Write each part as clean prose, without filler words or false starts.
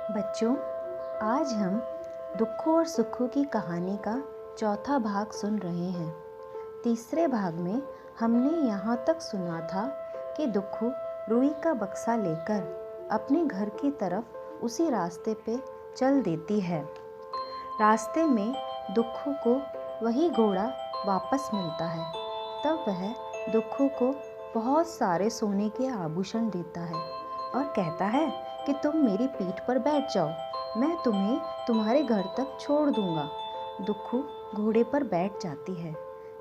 बच्चों, आज हम दुखों और सुखों की कहानी का चौथा भाग सुन रहे हैं। तीसरे भाग में हमने यहाँ तक सुना था कि दुखू रुई का बक्सा लेकर अपने घर की तरफ उसी रास्ते पे चल देती है। रास्ते में दुखू को वही घोड़ा वापस मिलता है। तब वह दुखू को बहुत सारे सोने के आभूषण देता है और कहता है कि तुम मेरी पीठ पर बैठ जाओ, मैं तुम्हें तुम्हारे घर तक छोड़ दूंगा। दुखू घोड़े पर बैठ जाती है।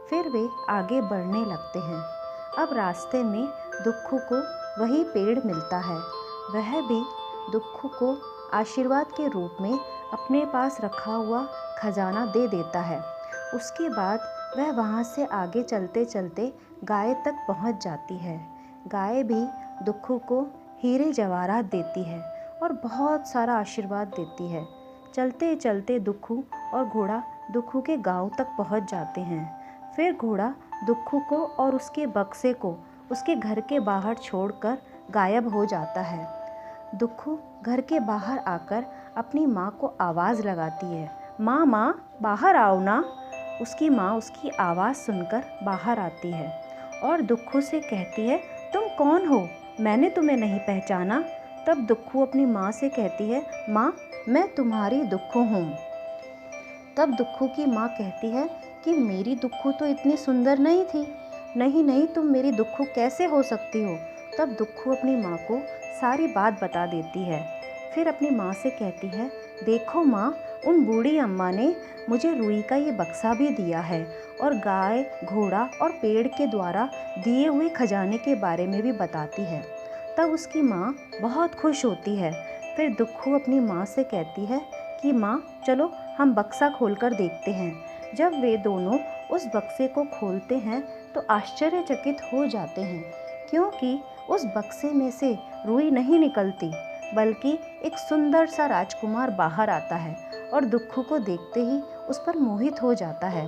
फिर वे आगे बढ़ने लगते हैं। अब रास्ते में दुखू को वही पेड़ मिलता है। वह भी दुखू को आशीर्वाद के रूप में अपने पास रखा हुआ खजाना दे देता है। उसके बाद वह वहाँ से आगे चलते चलते गाय तक पहुँच जाती है। गाय भी दुखू को हीरे जवाहरात देती है और बहुत सारा आशीर्वाद देती है। चलते चलते दुखू और घोड़ा दुखू के गांव तक पहुंच जाते हैं। फिर घोड़ा दुखू को और उसके बक्से को उसके घर के बाहर छोड़कर गायब हो जाता है। दुखू घर के बाहर आकर अपनी माँ को आवाज़ लगाती है, माँ माँ बाहर आओ ना। उसकी माँ उसकी आवाज़ सुनकर बाहर आती है और दुखू से कहती है, तुम कौन हो, मैंने तुम्हें नहीं पहचाना। तब दुखू अपनी माँ से कहती है, माँ मैं तुम्हारी दुखू हूँ। तब दुखू की माँ कहती है कि मेरी दुखू तो इतनी सुंदर नहीं थी। नहीं नहीं, तुम मेरी दुखू कैसे हो सकती हो। तब दुखू अपनी माँ को सारी बात बता देती है। फिर अपनी माँ से कहती है, देखो माँ, उन बूढ़ी अम्मा ने मुझे रुई का ये बक्सा भी दिया है और गाय, घोड़ा और पेड़ के द्वारा दिए हुए खजाने के बारे में भी बताती है। तब उसकी माँ बहुत खुश होती है। फिर दुखू अपनी माँ से कहती है कि माँ चलो हम बक्सा खोलकर देखते हैं। जब वे दोनों उस बक्से को खोलते हैं तो आश्चर्यचकित हो जाते हैं, क्योंकि उस बक्से में से रुई नहीं निकलती, बल्कि एक सुंदर सा राजकुमार बाहर आता है और दुखू को देखते ही उस पर मोहित हो जाता है।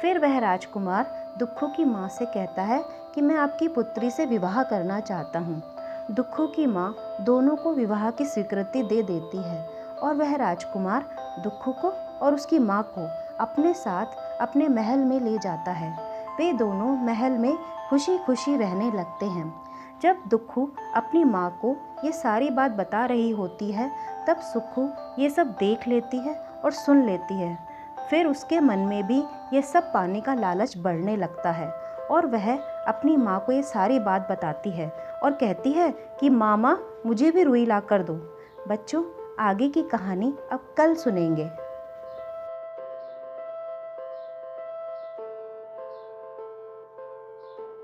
फिर वह राजकुमार दुखू की माँ से कहता है कि मैं आपकी पुत्री से विवाह करना चाहता हूँ। दुखू की माँ दोनों को विवाह की स्वीकृति दे देती है और वह राजकुमार दुखू को और उसकी माँ को अपने साथ अपने महल में ले जाता है। वे दोनों महल में खुशी खुशी रहने लगते हैं। जब दुखू अपनी माँ को ये सारी बात बता रही होती है, तब सुखू ये सब देख लेती है और सुन लेती है। फिर उसके मन में भी ये सब पाने का लालच बढ़ने लगता है और वह अपनी माँ को ये सारी बात बताती है और कहती है कि मामा मुझे भी रुई ला कर दो। बच्चों, आगे की कहानी अब कल सुनेंगे।